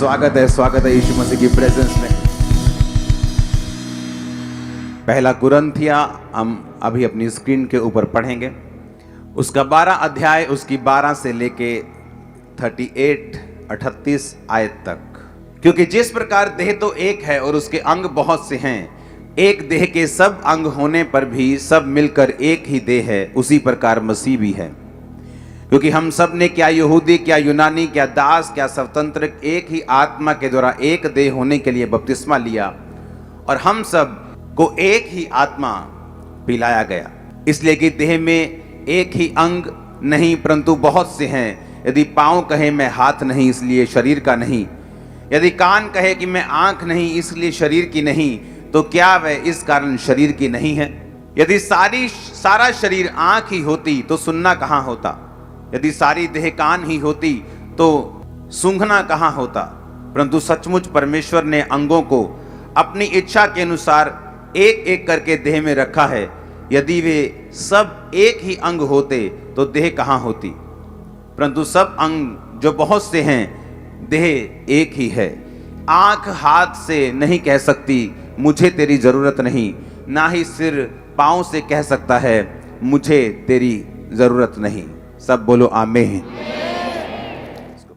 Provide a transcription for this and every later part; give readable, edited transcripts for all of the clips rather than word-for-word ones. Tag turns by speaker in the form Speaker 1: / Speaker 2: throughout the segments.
Speaker 1: स्वागत है यीशु मसीह की प्रेजेंस में। पहला कुरिन्थिया हम अभी अपनी स्क्रीन के ऊपर पढ़ेंगे, उसका 12 अध्याय, उसकी 12 से लेके 38 आयत तक। क्योंकि जिस प्रकार देह तो एक है और उसके अंग बहुत से हैं, एक देह के सब अंग होने पर भी सब मिलकर एक ही देह है, उसी प्रकार मसीह भी है। क्योंकि हम सब ने, क्या यहूदी क्या यूनानी, क्या दास क्या स्वतंत्र, एक ही आत्मा के द्वारा एक देह होने के लिए बपतिस्मा लिया, और हम सब को एक ही आत्मा पिलाया गया। इसलिए कि देह में एक ही अंग नहीं परंतु बहुत से हैं। यदि पाँव कहे मैं हाथ नहीं, इसलिए शरीर का नहीं। यदि कान कहे कि मैं आंख नहीं, इसलिए शरीर की नहीं, तो क्या वह इस कारण शरीर की नहीं है? यदि सारा शरीर आंख ही होती तो सुनना कहाँ होता? यदि सारी देह कान ही होती तो सूंघना कहाँ होता? परंतु सचमुच परमेश्वर ने अंगों को अपनी इच्छा के अनुसार एक एक करके देह में रखा है। यदि वे सब एक ही अंग होते तो देह कहाँ होती? परंतु सब अंग जो बहुत से हैं, देह एक ही है। आंख हाथ से नहीं कह सकती मुझे तेरी जरूरत नहीं, ना ही सिर पाँव से कह सकता है मुझे तेरी जरूरत नहीं। सब बोलो आमीन।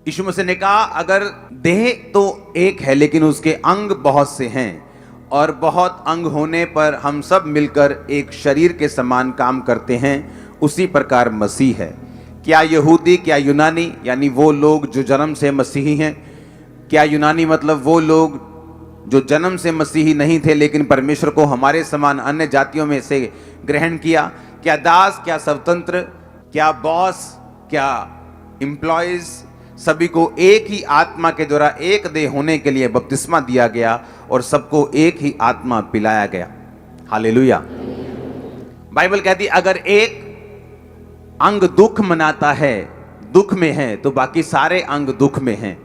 Speaker 1: यीशु मसीह ने कहा अगर देह तो एक है लेकिन उसके अंग बहुत से हैं, और बहुत अंग होने पर हम सब मिलकर एक शरीर के समान काम करते हैं, उसी प्रकार मसीह है। क्या यहूदी क्या यूनानी, यानी वो लोग जो जन्म से मसीही हैं। क्या यूनानी मतलब वो लोग जो जन्म से मसीही नहीं थे लेकिन परमेश्वर को हमारे समान अन्य जातियों में से ग्रहण किया। क्या दास क्या स्वतंत्र, क्या बॉस क्या एम्प्लॉयज, सभी को एक ही आत्मा के द्वारा एक देह होने के लिए बपतिस्मा दिया गया और सबको एक ही आत्मा पिलाया गया। हालेलुया। बाइबल कहती अगर एक अंग दुख मनाता है, दुख में है, तो बाकी सारे अंग दुख में हैं।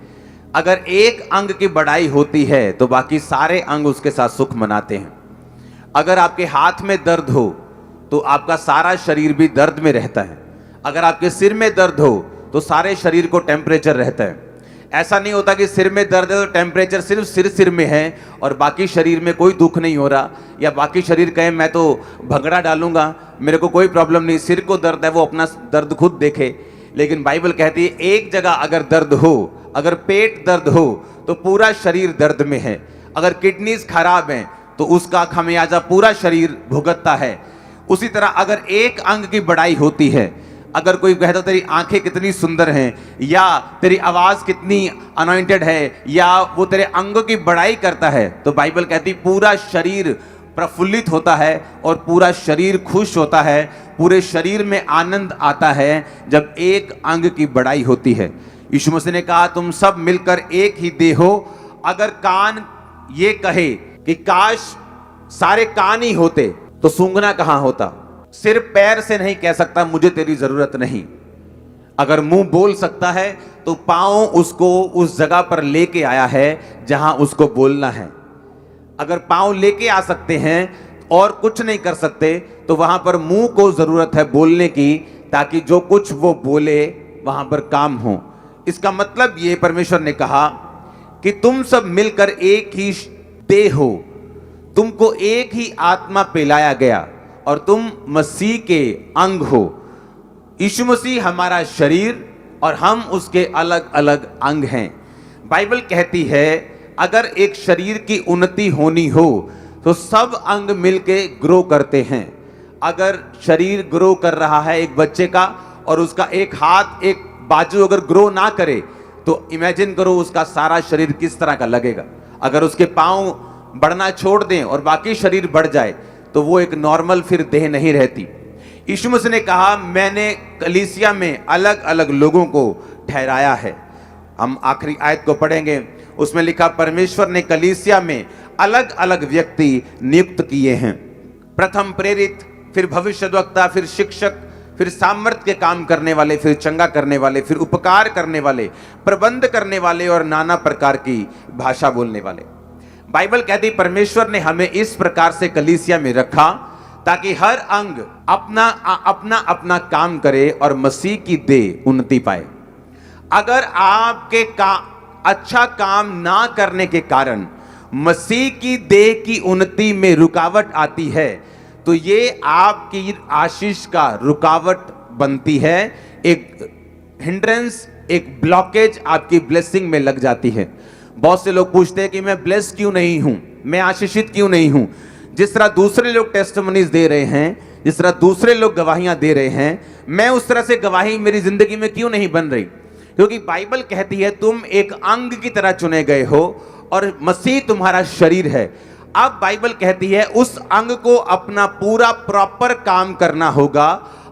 Speaker 1: अगर एक अंग की बड़ाई होती है तो बाकी सारे अंग उसके साथ सुख मनाते हैं। अगर आपके हाथ में दर्द हो तो आपका सारा शरीर भी दर्द में रहता है। अगर आपके सिर में दर्द हो तो सारे शरीर को टेम्परेचर रहता है। ऐसा नहीं होता कि सिर में दर्द है तो टेम्परेचर सिर्फ सिर में है और बाकी शरीर में कोई दुख नहीं हो रहा, या बाकी शरीर कहे मैं तो भंगड़ा डालूंगा, मेरे को कोई प्रॉब्लम नहीं। सिर को दर्द है, वो अपना दर्द खुद देखे। लेकिन बाइबल कहती है एक जगह अगर दर्द हो, अगर पेट दर्द हो तो पूरा शरीर दर्द में है। अगर किडनीज खराब हैं तो उसका खमियाजा पूरा शरीर भुगतता है। उसी तरह अगर एक अंग की बड़ाई होती है, अगर कोई कहता तेरी आंखें कितनी सुंदर हैं, या तेरी आवाज कितनी अनॉइंटेड है, या वो तेरे अंगों की बड़ाई करता है, तो बाइबल कहती पूरा शरीर प्रफुल्लित होता है और पूरा शरीर खुश होता है। पूरे शरीर में आनंद आता है जब एक अंग की बड़ाई होती है। यीशु मसीह ने कहा तुम सब मिलकर एक ही देह हो। अगर कान ये कहे कि काश सारे कान ही होते तो सूंघना कहाँ होता? सिर पैर से नहीं कह सकता मुझे तेरी जरूरत नहीं। अगर मुंह बोल सकता है तो पांव उसको उस जगह पर लेके आया है जहां उसको बोलना है। अगर पांव लेके आ सकते हैं और कुछ नहीं कर सकते तो वहां पर मुंह को जरूरत है बोलने की, ताकि जो कुछ वो बोले वहां पर काम हो। इसका मतलब ये परमेश्वर ने कहा कि तुम सब मिलकर एक ही देह हो, तुमको एक ही आत्मा पिलाया गया और तुम मसीह के अंग हो। यीशु मसीह हमारा शरीर और हम उसके अलग अलग अंग हैं। बाइबल कहती है अगर एक शरीर की उन्नति होनी हो तो सब अंग मिलके ग्रो करते हैं। अगर शरीर ग्रो कर रहा है एक बच्चे का और उसका एक हाथ एक बाजू अगर ग्रो ना करे तो इमेजिन करो उसका सारा शरीर किस तरह का लगेगा। अगर उसके पांव बढ़ना छोड़ दें और बाकी शरीर बढ़ जाए तो वो एक नॉर्मल फिर देह नहीं रहती। यीशु मसीह ने कहा मैंने कलीसिया में अलग अलग लोगों को ठहराया है। हम आखिरी आयत को पढ़ेंगे, उसमें लिखा परमेश्वर ने कलीसिया में अलग अलग व्यक्ति नियुक्त किए हैं। प्रथम प्रेरित, फिर भविष्यद्वक्ता, फिर शिक्षक, फिर सामर्थ के काम करने वाले, फिर चंगा करने वाले, फिर उपकार करने वाले, प्रबंध करने वाले और नाना प्रकार की भाषा बोलने वाले। बाइबल कहती परमेश्वर ने हमें इस प्रकार से कलीसिया में रखा ताकि हर अंग अपना अपना काम करे और मसीह की देह उन्नति पाए। अगर आपके अच्छा काम ना करने के कारण मसीह की देह की उन्नति में रुकावट आती है, तो ये आपकी आशीष का रुकावट बनती है, एक हिंड्रेंस, एक ब्लॉकेज आपकी ब्लेसिंग में लग जाती है। बहुत से लोग पूछते हैं कि मैं ब्लेस क्यों नहीं हूं, मैं आशीषित क्यों नहीं हूं। जिस तरह दूसरे लोग टेस्टिमनीज दे रहे हैं, जिस तरह दूसरे लोग गवाहियां दे रहे हैं, मैं उस तरह से गवाही मेरी जिंदगी में क्यों नहीं बन रही? क्योंकि बाइबल कहती है तुम एक अंग की तरह चुने गए हो और मसीह तुम्हारा शरीर है। अब बाइबल कहती है उस अंग को अपना पूरा प्रॉपर काम करना होगा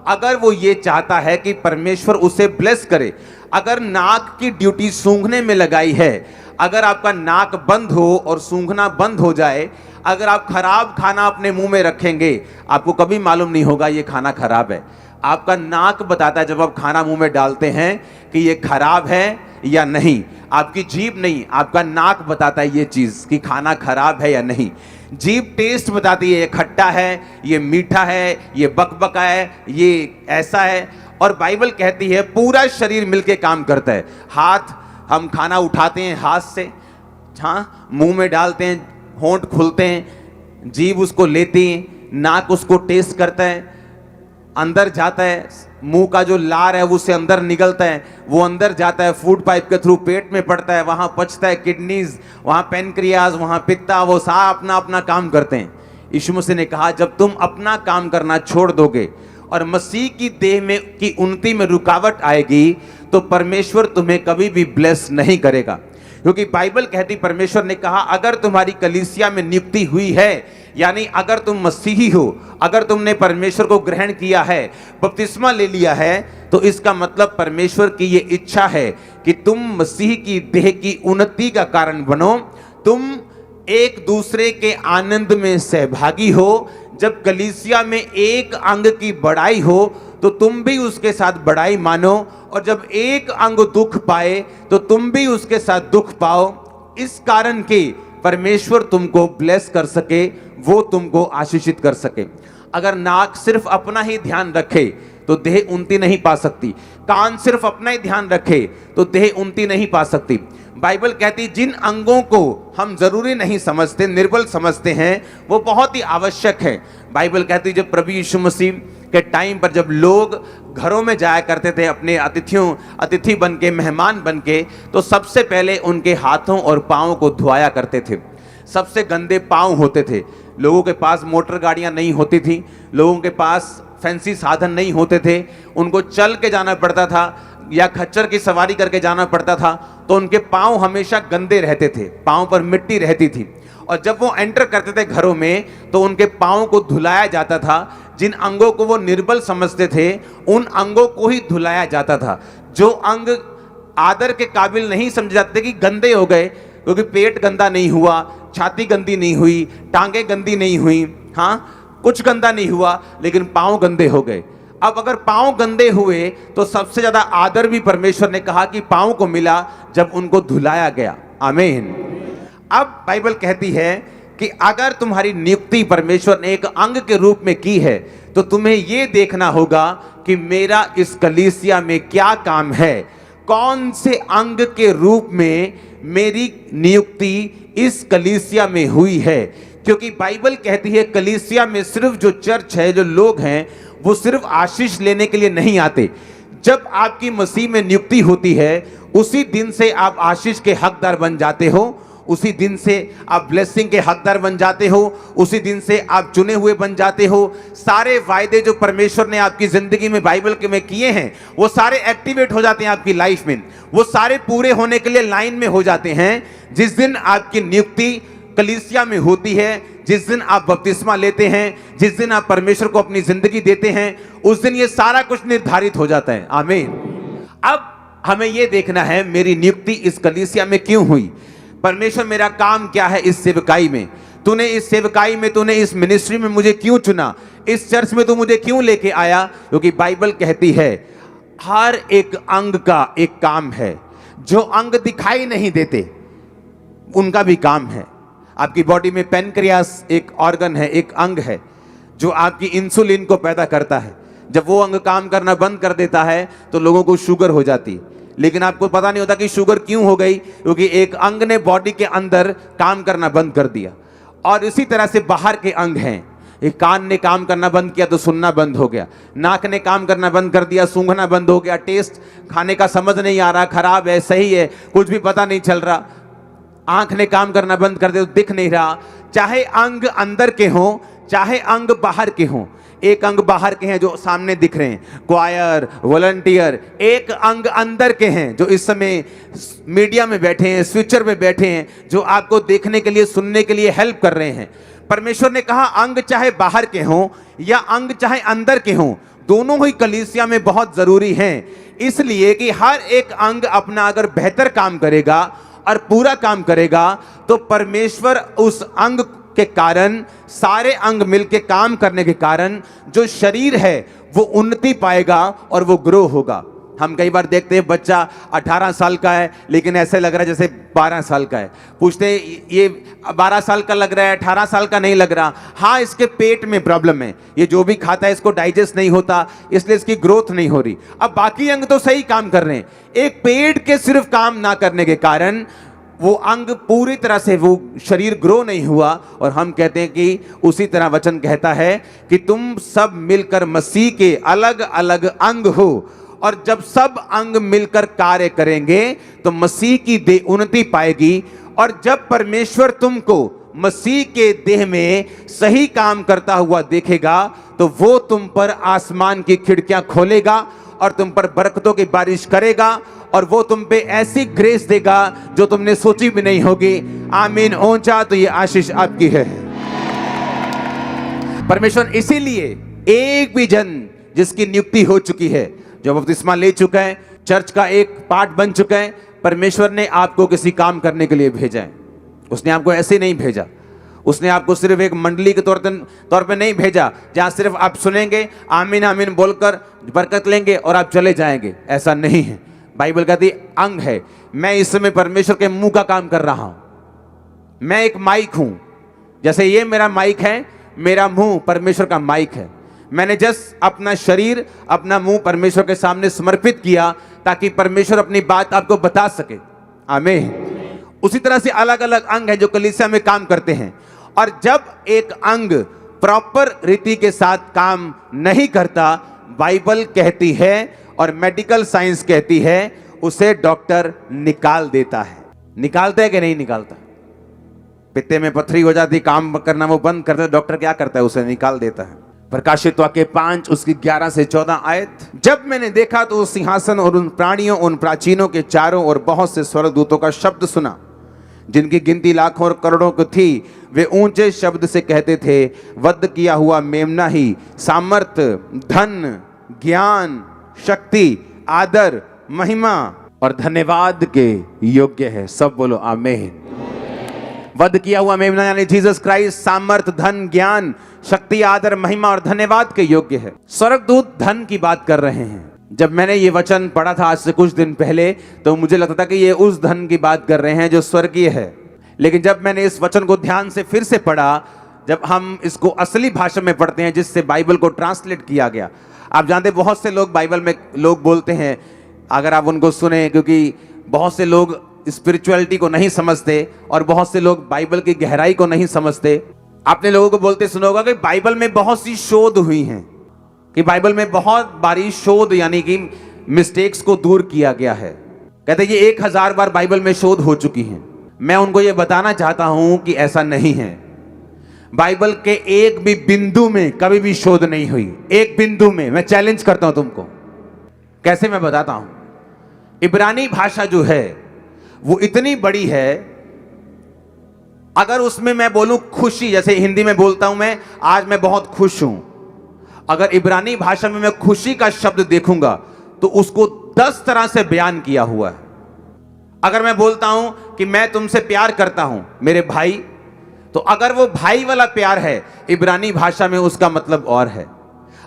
Speaker 1: अगर वो ये चाहता है कि परमेश्वर उसे ब्लेस करे। अगर नाक की ड्यूटी सूंघने में लगाई है, अगर आपका नाक बंद हो और सूंघना बंद हो जाए, अगर आप खराब खाना अपने मुंह में रखेंगे, आपको कभी मालूम नहीं होगा ये खाना खराब है। आपका नाक बताता है जब आप खाना मुंह में डालते हैं कि ये खराब है या नहीं। आपकी जीभ नहीं, आपका नाक बताता है ये चीज कि खाना खराब है या नहीं। जीभ टेस्ट बताती है, ये खट्टा है, ये मीठा है, ये बकबका है, ये ऐसा है। और बाइबल कहती है पूरा शरीर मिलके काम करता है। हाथ, हम खाना उठाते हैं हाथ से, हाँ, मुंह में डालते हैं, होंठ खुलते हैं, जीभ उसको लेती है, नाक उसको टेस्ट करता है, अंदर जाता है, मुंह का जो लार है वो उससे अंदर निकलता है, वो अंदर जाता है, फूड पाइप के थ्रू पेट में पड़ता है, वहां पचता है, किडनीज, वहां पेनक्रियाज, वहां पित्ता, वो सारा अपना अपना काम करते हैं। यीशु मसीह ने कहा जब तुम अपना काम करना छोड़ दोगे और मसीह की देह में की उन्नति में रुकावट आएगी, तो परमेश्वर तुम्हें कभी भी ब्लेस नहीं करेगा। क्योंकि बाइबल कहती, परमेश्वर ने कहा अगर तुम्हारी कलीसिया में नियुक्ति हुई है, यानी अगर तुम मसीही हो, अगर तुमने परमेश्वर को ग्रहण किया है, बपतिस्मा ले लिया है, तो इसका मतलब परमेश्वर की ये इच्छा है कि तुम मसीह की देह की उन्नति का कारण बनो, तुम एक दूसरे के आनंद में सहभागी हो। जब कलीसिया में एक अंग की बड़ाई हो तो तुम भी उसके साथ बड़ाई मानो, और जब एक अंग दुख पाए तो तुम भी उसके साथ दुख पाओ, इस कारण के परमेश्वर तुमको ब्लेस कर सके, वो तुमको आशीषित कर सके। अगर नाक सिर्फ अपना ही ध्यान रखे तो देह उन्नति नहीं पा सकती, कान सिर्फ अपना ही ध्यान रखे तो देह उन्नति नहीं पा सकती। बाइबल कहती जिन अंगों को हम जरूरी नहीं समझते, निर्बल समझते हैं, वो बहुत ही आवश्यक है। बाइबल कहती जब प्रभु यीशु मसीह के टाइम पर जब लोग घरों में जाया करते थे अपने अतिथि बन के, मेहमान बन के, तो सबसे पहले उनके हाथों और पाँव को धुआया करते थे। सबसे गंदे पाँव होते थे। लोगों के पास मोटर गाड़ियां नहीं होती थी, लोगों के पास फैंसी साधन नहीं होते थे, उनको चल के जाना पड़ता था या खच्चर की सवारी करके जाना पड़ता था, तो उनके पाँव हमेशा गंदे रहते थे, पाँव पर मिट्टी रहती थी। और जब वो एंटर करते थे घरों में तो उनके पाँव को धुलाया जाता था। जिन अंगों को वो निर्बल समझते थे उन अंगों को ही धुलाया जाता था। जो अंग आदर के काबिल नहीं समझे जाते कि गंदे हो गए, क्योंकि पेट गंदा नहीं हुआ, छाती गंदी नहीं हुई, टांगे गंदी नहीं हुई, हाँ कुछ गंदा नहीं हुआ, लेकिन पाँव गंदे हो गए। अब अगर पाँव गंदे हुए तो सबसे ज्यादा आदर भी परमेश्वर ने कहा कि पाँव को मिला जब उनको धुलाया गया। आमीन। अब बाइबल कहती है कि अगर तुम्हारी नियुक्ति परमेश्वर ने एक अंग के रूप में की है, तो तुम्हें यह देखना होगा कि मेरा इस कलीसिया में क्या काम है, कौन से अंग के रूप में मेरी नियुक्ति इस कलीसिया में हुई है। क्योंकि बाइबल कहती है कलीसिया में सिर्फ जो चर्च है, जो लोग हैं, वो सिर्फ आशीष लेने के लिए नहीं आते। जब आपकी मसीह में नियुक्ति होती है, उसी दिन से आप आशीष के हकदार बन जाते हो, उसी दिन से आप ब्लेसिंग के हकदार बन जाते हो, उसी दिन से आप चुने हुए बन जाते हो। सारे वायदे जो परमेश्वर ने आपकी जिंदगी में बाइबल के में किए हैं, वो सारे एक्टिवेट हो जाते हैं आपकी लाइफ में, वो सारे पूरे होने के लिए लाइन में हो जाते हैं। जिस दिन आपकी नियुक्ति कलीसिया में होती है, जिस दिन आप बपतिस्मा लेते हैं, जिस दिन आप परमेश्वर को अपनी जिंदगी देते हैं, उस दिन ये सारा कुछ निर्धारित हो जाता है। आमीन। अब हमें यह देखना है मेरी नियुक्ति इस कलीसिया में क्यों हुई, परमेश्वर मेरा काम क्या है इस सेवकाई में, तूने इस सेवकाई में, तूने इस मिनिस्ट्री में मुझे क्यों चुना, इस चर्च में तू मुझे क्यों लेके आया। क्योंकि बाइबल कहती है हर एक अंग का एक काम है। जो अंग दिखाई नहीं देते उनका भी काम है। आपकी बॉडी में पेनक्रियास एक ऑर्गन है, एक अंग है जो आपकी इंसुलिन को पैदा करता है। जब वो अंग काम करना बंद कर देता है तो लोगों को शुगर हो जाती, लेकिन आपको पता नहीं होता कि शुगर क्यों हो गई, क्योंकि एक अंग ने बॉडी के अंदर काम करना बंद कर दिया। और इसी तरह से बाहर के अंग हैं, एक कान ने काम करना बंद किया तो सुनना बंद हो गया, नाक ने काम करना बंद कर दिया, सूंघना बंद हो गया, टेस्ट खाने का समझ नहीं आ रहा, खराब है सही है कुछ भी पता नहीं चल रहा, आंख ने काम करना बंद कर दिया तो दिख नहीं रहा। चाहे अंग अंदर के हों चाहे अंग बाहर के हों, एक अंग बाहर के हैं जो सामने दिख रहे हैं, क्वायर, वॉलंटियर, एक अंग अंदर के हैं जो इस समय मीडिया में बैठे हैं, स्विचर में बैठे हैं, जो आपको देखने के लिए सुनने के लिए हेल्प कर रहे हैं। परमेश्वर ने कहा अंग चाहे बाहर के हों या अंग चाहे अंदर के हों, दोनों ही कलीसिया में बहुत जरूरी हैं, इसलिए कि हर एक अंग अपना अगर बेहतर काम करेगा और पूरा काम करेगा तो परमेश्वर उस अंग के कारण, सारे अंग मिलके काम करने के कारण जो शरीर है वो उन्नति पाएगा और वो ग्रो होगा। हम कई बार देखते हैं बच्चा 18 साल का है लेकिन ऐसे लग रहा है जैसे 12 साल का है, पूछते हैं ये 12 साल का लग रहा है 18 साल का नहीं लग रहा। हाँ, इसके पेट में प्रॉब्लम है, ये जो भी खाता है इसको डाइजेस्ट नहीं होता, इसलिए इसकी ग्रोथ नहीं हो रही। अब बाकी अंग तो सही काम कर रहे हैं, एक पेट के सिर्फ काम ना करने के कारण वो अंग पूरी तरह से वो शरीर ग्रो नहीं हुआ। और हम कहते हैं कि उसी तरह वचन कहता है कि तुम सब मिलकर मसीह के अलग अलग अंग हो, और जब सब अंग मिलकर कार्य करेंगे तो मसीह की देह उन्नति पाएगी। और जब परमेश्वर तुमको मसीह के देह में सही काम करता हुआ देखेगा तो वो तुम पर आसमान की खिड़कियां खोलेगा और तुम पर बरकतों की बारिश करेगा, और वो तुम पे ऐसी ग्रेस देगा जो तुमने सोची भी नहीं होगी। आमीन। ऊंचा तो ये आशीष आपकी है। परमेश्वर इसीलिए एक भी जन जिसकी नियुक्ति हो चुकी है, जो बपतिस्मा ले चुका है, चर्च का एक पार्ट बन चुका है, परमेश्वर ने आपको किसी काम करने के लिए भेजा है। उसने आपको ऐसे नहीं भेजा, उसने आपको सिर्फ एक मंडली के तौर पे नहीं भेजा जहां सिर्फ आप सुनेंगे आमीन आमीन बोलकर बरकत लेंगे और आप चले जाएंगे, ऐसा नहीं है। बाइबल कहती अंग है। मैं इस समय परमेश्वर के मुंह का काम कर रहा हूं, मैं एक माइक हूं, जैसे ये मेरा माइक है, मेरा मुंह परमेश्वर का माइक है। मैंने जस्ट अपना शरीर, अपना मुंह परमेश्वर के सामने समर्पित किया ताकि परमेश्वर अपनी बात आपको बता सके। आमीन। उसी तरह से अलग अलग अंग हैं जो कलीसिया में काम करते हैं, और जब एक अंग प्रॉपर रीति के साथ काम नहीं करता, बाइबल कहती है और मेडिकल साइंस कहती है उसे डॉक्टर निकाल देता है। निकालता है कि नहीं निकालता? पित्ते में पथरी हो जाती, काम करना वो बंद करता है, डॉक्टर क्या करता है? उसे निकाल देता है। प्रकाशित वाक्य 5 उसकी 11 से 14 आयत। जब मैंने देखा तो उस सिंहासन और उन प्राणियों, उन प्राचीनों के चारों और बहुत से स्वर्गदूतों का शब्द सुना, जिनकी गिनती लाखों और करोड़ों की थी। वे ऊंचे शब्द से कहते थे, वध किया हुआ मेमना ही सामर्थ्य, धन, ज्ञान, शक्ति, आदर, महिमा और धन्यवाद के योग्य है। सब बोलो आमीन। वध किया हुआ मेमना यानी जीसस क्राइस्ट सामर्थ्य, धन, ज्ञान, शक्ति, आदर, महिमा और धन्यवाद के योग्य है। स्वर्गदूत धन की बात कर रहे हैं। जब मैंने ये वचन पढ़ा था आज से कुछ दिन पहले तो मुझे लगता था कि ये उस धन की बात कर रहे हैं जो स्वर्गीय है, लेकिन जब मैंने इस वचन को ध्यान से फिर से पढ़ा, जब हम इसको असली भाषा में पढ़ते हैं जिससे बाइबल को ट्रांसलेट किया गया। आप जानते बहुत से लोग बाइबल में लोग बोलते हैं, अगर आप उनको सुने, क्योंकि बहुत से लोग स्पिरिचुअलिटी को नहीं समझते और बहुत से लोग बाइबल की गहराई को नहीं समझते। आपने लोगों को बोलते सुना होगा कि बाइबल में बहुत सी शोध हुई हैं, कि बाइबल में बहुत बारी शोध यानी कि मिस्टेक्स को दूर किया गया है। कहते ये 1000 बार बाइबल में शोध हो चुकी हैं। मैं उनको ये बताना चाहता हूं कि ऐसा नहीं है। बाइबल के एक भी बिंदु में कभी भी शोध नहीं हुई, एक बिंदु में। मैं चैलेंज करता हूं तुमको। कैसे? मैं बताता हूं। इब्रानी भाषा जो है वो इतनी बड़ी है, अगर उसमें मैं बोलूं खुशी, जैसे हिंदी में बोलता हूं मैं आज मैं बहुत खुश हूं, अगर इब्रानी भाषा में मैं खुशी का शब्द देखूंगा तो उसको 10 तरह से बयान किया हुआ है। अगर मैं बोलता हूं कि मैं तुमसे प्यार करता हूं मेरे भाई, तो अगर वो भाई वाला प्यार है इब्रानी भाषा में उसका मतलब और है।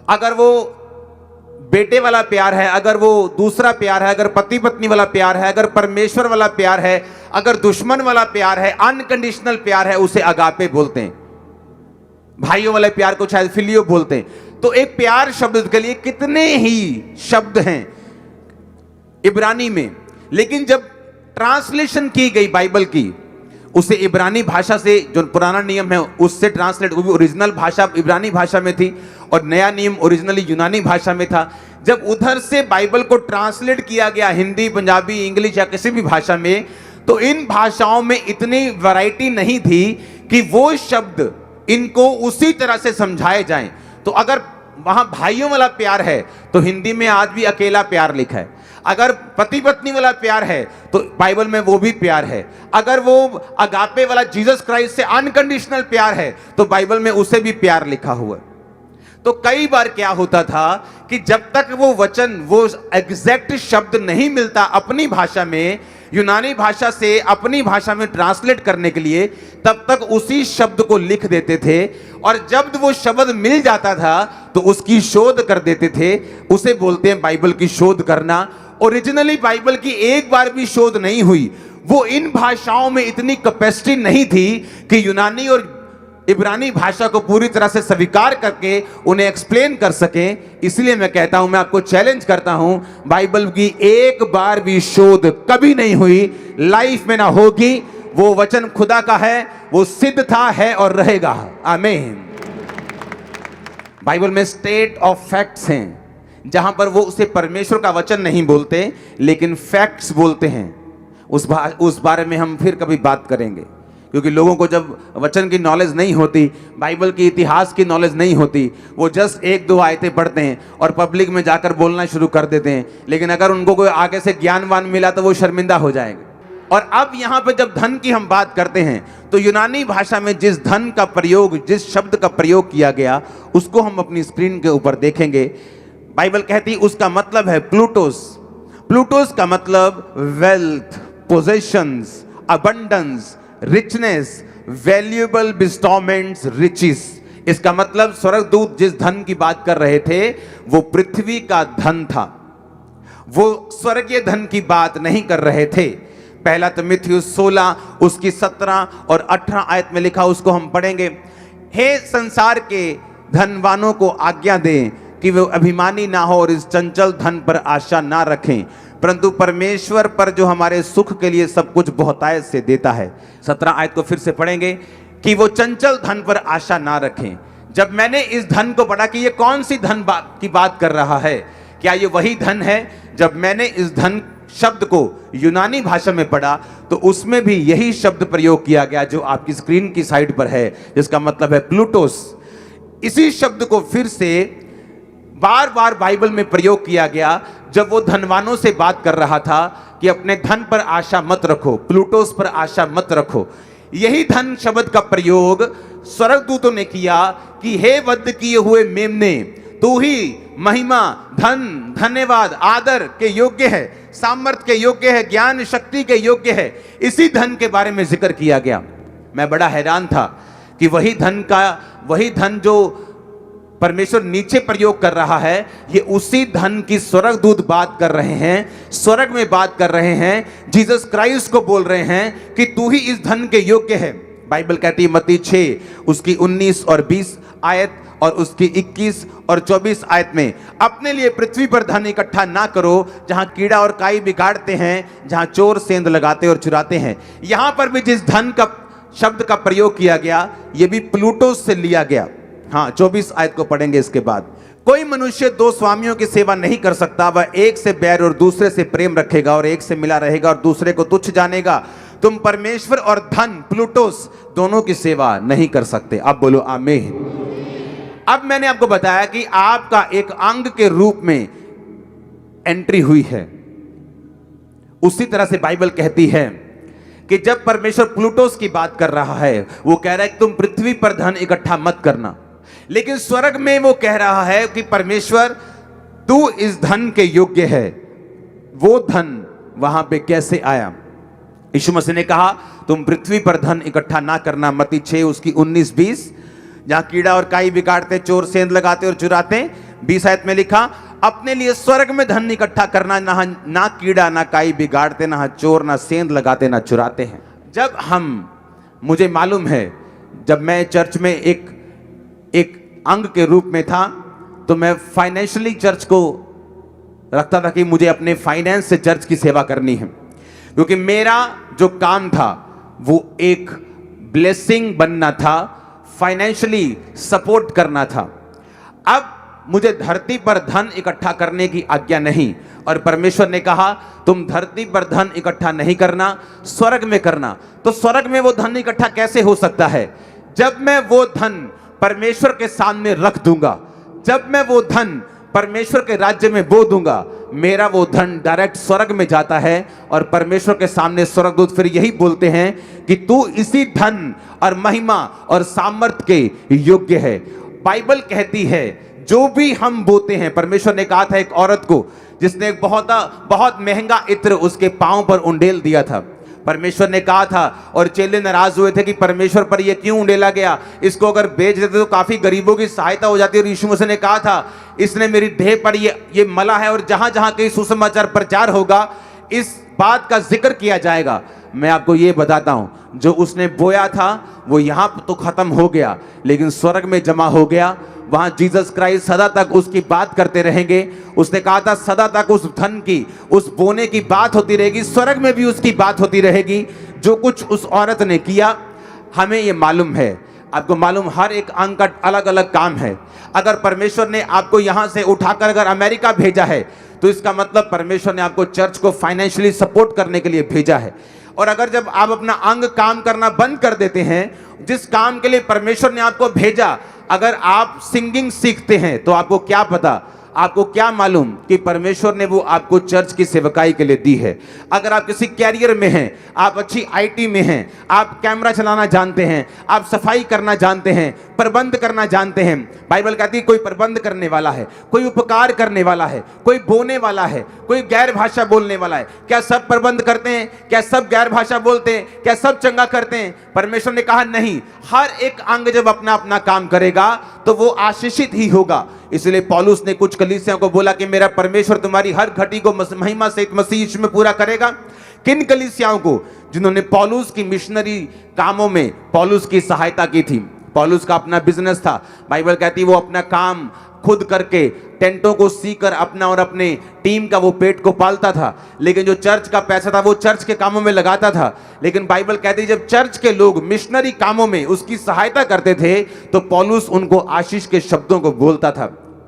Speaker 1: अगर वो बेटे वाला प्यार है, अगर वो दूसरा प्यार है, अगर पति पत्नी वाला प्यार है, अगर परमेश्वर वाला प्यार है, अगर दुश्मन वाला प्यार है, अनकंडीशनल प्यार है, उसे अगापे बोलते हैं। भाइयों वाले प्यार को शायद फिलियो बोलते हैं। तो एक प्यार शब्द के लिए कितने ही शब्द हैं इब्रानी में। लेकिन जब ट्रांसलेशन की गई बाइबल की, उसे इब्रानी भाषा से, जो पुराना नियम है उससे ट्रांसलेट, वो भी ओरिजिनल भाषा इब्रानी भाषा में थी और नया नियम ओरिजिनली यूनानी भाषा में था। जब उधर से बाइबल को ट्रांसलेट किया गया हिंदी, पंजाबी, इंग्लिश या किसी भी भाषा में, तो इन भाषाओं में इतनी वैरायटी नहीं थी कि वो शब्द इनको उसी तरह से समझाए जाएं। तो अगर वहां भाइयों वाला प्यार है तो हिंदी में आज भी अकेला प्यार लिखा है। अगर पति पत्नी वाला प्यार है तो बाइबल में वो भी प्यार है। अगर वो अगापे वाला जीसस क्राइस्ट से अनकंडीशनल प्यार है तो बाइबल में उसे भी प्यार लिखा हुआ है। तो कई बार क्या होता था कि जब तक वो वचन, वो एग्जैक्ट शब्द नहीं मिलता अपनी भाषा में, यूनानी भाषा से अपनी भाषा में ट्रांसलेट करने के लिए, तब तक उसी शब्द को लिख देते थे और जब वो शब्द मिल जाता था तो उसकी शोध कर देते थे। उसे बोलते हैं बाइबल की शोध करना। ओरिजिनली बाइबल की एक बार भी शोध नहीं हुई। वो इन भाषाओं में इतनी कैपेसिटी नहीं थी कि यूनानी और इब्रानी भाषा को पूरी तरह से स्वीकार करके उन्हें एक्सप्लेन कर सकें। इसलिए मैं कहता हूं, मैं आपको चैलेंज करता हूं, बाइबल की एक बार भी शोध कभी नहीं हुई, लाइफ में ना होगी। वो वचन खुदा का है, वो सिद्ध था, है और रहेगा। आमीन। बाइबल में स्टेट ऑफ फैक्ट्स हैं, जहां पर वो उसे परमेश्वर का वचन नहीं बोलते लेकिन फैक्ट्स बोलते हैं। उस बारे में हम फिर कभी बात करेंगे, क्योंकि लोगों को जब वचन की नॉलेज नहीं होती, बाइबल की इतिहास की नॉलेज नहीं होती, वो जस्ट एक दो आयतें पढ़ते हैं और पब्लिक में जाकर बोलना शुरू कर देते हैं। लेकिन अगर उनको कोई आगे से ज्ञानवान मिला तो वो शर्मिंदा हो जाएंगे। और अब यहाँ पे जब धन की हम बात करते हैं तो यूनानी भाषा में जिस धन का प्रयोग, जिस शब्द का प्रयोग किया गया, उसको हम अपनी स्क्रीन के ऊपर देखेंगे। बाइबल कहती उसका मतलब है प्लूटोस। प्लूटोस का मतलब wealth, possessions, abundance, richness, valuable bestowments, riches. इसका मतलब स्वर्गदूत जिस धन की बात कर रहे थे वो पृथ्वी का धन था, वो स्वर्गीय धन की बात नहीं कर रहे थे। पहला तिमुथियुस 16 उसकी 17 और 18 आयत में लिखा, उसको हम पढ़ेंगे। हे संसार के धनवानों को आज्ञा दें कि वे अभिमानी ना हो और इस चंचल धन पर आशा ना रखें, परंतु परमेश्वर पर जो हमारे सुख के लिए सब कुछ बहुतायत से देता है। 17 आयत को फिर से पढ़ेंगे कि वो चंचल धन पर आशा ना रखें। जब मैंने इस धन को पढ़ा कि ये कौन सी धन की बात कर रहा है, क्या ये वही धन है? जब मैंने इस धन शब्द को यूनानी भाषा में पढ़ा तो उसमें भी यही शब्द प्रयोग किया गया जो आपकी स्क्रीन की साइड पर है, जिसका मतलब है प्लूटोस। इसी शब्द को फिर से बार बार बाइबल में प्रयोग किया गया जब वो धनवानों से बात कर रहा था कि अपने धन पर आशा मत रखो, प्लूटोस पर आशा मत रखो। यही धन शब्द का प्रयोग स्वर्गदूतों ने किया कि हे वध किए हुए मेमने, तू ही महिमा, धन, धन्यवाद, आदर के योग्य है, सामर्थ्य के योग्य है, ज्ञान शक्ति के योग्य है। इसी धन के बारे में जिक्र किया गया। मैं बड़ा हैरान था कि वही धन जो परमेश्वर नीचे प्रयोग कर रहा है, ये उसी धन की स्वर्गदूत बात कर रहे हैं, स्वर्ग में बात कर रहे हैं, जीसस क्राइस्ट को बोल रहे हैं कि तू ही इस धन के योग्य है। बाइबल कहती है मत्ती 6 उसकी 19 और 20 आयत और उसकी 21 और 24 आयत में, अपने लिए पृथ्वी पर धन इकट्ठा ना करो जहां कीड़ा और काई बिगाड़ते हैं, जहां चोर सेंध लगाते और चुराते हैं। यहां पर भी जिस धन का शब्द का प्रयोग किया गया, यह भी प्लूटोस से लिया गया। हाँ, 24 आयत को पढ़ेंगे इसके बाद। कोई मनुष्य दो स्वामियों की सेवा नहीं कर सकता, वह एक से बैर और दूसरे से प्रेम रखेगा और एक से मिला रहेगा और दूसरे को तुच्छ जानेगा। तुम परमेश्वर और धन, प्लूटोस, दोनों की सेवा नहीं कर सकते। अब बोलो आमीन। अब मैंने आपको बताया कि आपका एक अंग के रूप में एंट्री हुई है। उसी तरह से बाइबल कहती है कि जब परमेश्वर प्लूटोस की बात कर रहा है, वो कह रहा है कि तुम पृथ्वी पर धन इकट्ठा मत करना, लेकिन स्वर्ग में वो कह रहा है कि परमेश्वर तू इस धन के योग्य है। वो धन वहां पे कैसे आया? यीशु मसीह ने कहा तुम पृथ्वी पर धन इकट्ठा ना करना, मत्ती 6 उसकी 19-20, जहां कीड़ा और काई बिगाड़ते, चोर सेंध लगाते और चुराते। 20 आयत में लिखा, अपने लिए स्वर्ग में धन इकट्ठा करना, ना कीड़ा ना काई बिगाड़ते, ना चोर ना सेंध लगाते ना चुराते हैं। जब मुझे मालूम है, जब मैं चर्च में एक अंग के रूप में था तो मैं फाइनेंशियली चर्च को रखता था कि मुझे अपने फाइनेंस से चर्च की सेवा करनी है। क्योंकि मेरा जो काम था वो एक ब्लेसिंग बनना था, फाइनेंशियली सपोर्ट करना था। अब मुझे धरती पर धन इकट्ठा करने की आज्ञा नहीं, और परमेश्वर ने कहा तुम धरती पर धन इकट्ठा नहीं करना, स्वर्ग में करना। तो स्वर्ग में वो धन इकट्ठा कैसे हो सकता है? जब मैं वो धन परमेश्वर के सामने रख दूंगा, जब मैं वो धन परमेश्वर के राज्य में बो दूंगा, मेरा वो धन डायरेक्ट स्वर्ग में जाता है। और परमेश्वर के सामने स्वर्गदूत फिर यही बोलते हैं कि तू इसी धन और महिमा और सामर्थ के योग्य है। बाइबल कहती है जो भी हम बोते हैं, परमेश्वर ने कहा था एक औरत को जिसने एक बहुत महंगा इत्र उसके पांव पर उंडेल दिया था, परमेश्वर ने कहा था, और चेले नाराज हुए थे कि परमेश्वर पर ये क्यों उंडेला गया, इसको अगर बेच देते तो काफी गरीबों की सहायता हो जाती। और यीशु मसीह ने कहा था इसने मेरी देह पर ये मला है, और जहां जहां कहीं सुसमाचार प्रचार होगा इस बात का जिक्र किया जाएगा। मैं आपको ये बताता हूं, जो उसने बोया था वो यहां तो खत्म हो गया, लेकिन स्वर्ग में जमा हो गया। वहां जीसस क्राइस्ट सदा तक उसकी बात करते रहेंगे। उसने कहा था सदा तक उस धन की, उस बोने की बात होती रहेगी, स्वर्ग में भी उसकी बात होती रहेगी। जो कुछ उस औरत ने किया हमें ये मालूम है, आपको मालूम, हर एक अंग का अलग अलग काम है। अगर परमेश्वर ने आपको यहां से उठाकर अगर अमेरिका भेजा है तो इसका मतलब परमेश्वर ने आपको चर्च को फाइनेंशियली सपोर्ट करने के लिए भेजा है। और अगर जब आप अपना अंग काम करना बंद कर देते हैं, जिस काम के लिए परमेश्वर ने आपको भेजा, अगर आप सिंगिंग सीखते हैं तो आपको क्या पता, आपको क्या मालूम कि परमेश्वर ने वो आपको चर्च की सेवकाई के लिए दी है। अगर आप किसी कैरियर में हैं, आप अच्छी आईटी में हैं, आप कैमरा चलाना जानते हैं, आप सफाई करना जानते हैं, प्रबंध करना जानते हैं, बाइबल कहती है कोई प्रबंध करने वाला है, कोई उपकार करने वाला है, कोई बोने वाला है, कोई गैर भाषा बोलने वाला है। क्या सब प्रबंध करते हैं? क्या सब गैर भाषा बोलते हैं? क्या सब चंगा करते हैं? परमेश्वर ने कहा नहीं, हर एक अंग जब अपना अपना काम करेगा तो वो आशीषित ही होगा। इसलिए पौलुस ने कुछ कलीसियाओं को बोला कि मेरा परमेश्वर तुम्हारी हर घटी को महिमा सहित मसीह यीशु में पूरा करेगा। किन कलीसियाओं को? जिन्होंने पौलुस की मिशनरी कामों में पौलुस की सहायता की थी। पौलुस का अपना बिजनेस था, बाइबल कहती है वो अपना काम खुद करके टेंटों को सीकर अपना और अपने टीम का वो पेट को पालता था, लेकिन जो चर्च का पैसा था वो चर्च के कामों में लगाता था। लेकिन बाइबल कहती है जब चर्च के लोग मिशनरी कामों में उसकी सहायता करते थे तो पौलुस उनको आशीष के शब्दों को बोलता था।